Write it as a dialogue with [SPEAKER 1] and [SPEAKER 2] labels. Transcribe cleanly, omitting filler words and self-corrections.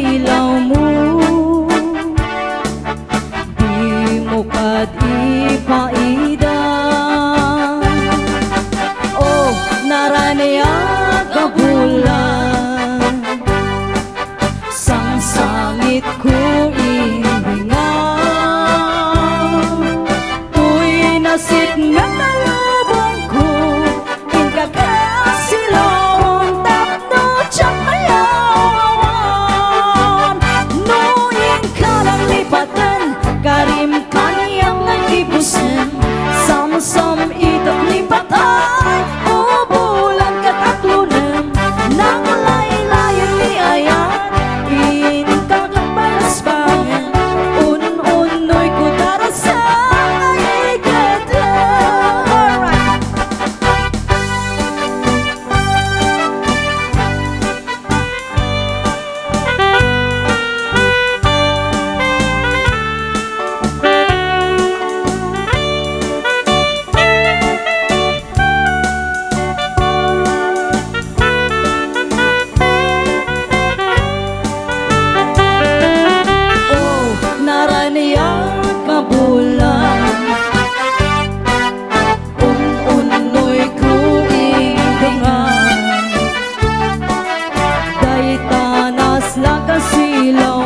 [SPEAKER 1] silaw mo, di mo kad ipaida. Oh, naraniya ka bulan, sang sangit ko ihinga. Tuy nasit nga talubong ko, inkakasilawang tapno tiyang mayawan. Nuyin ka lang lipatan, karim kaniyang nagibusin, sam-sam itak lipatan, o bulan kataklunan, nang laylayan ni ayan, inkakapalaspangin, un-unoy ko darasang ikata. Naraniyak ka bulan, un-unoy ko ihingan, day tanas lang kasilaw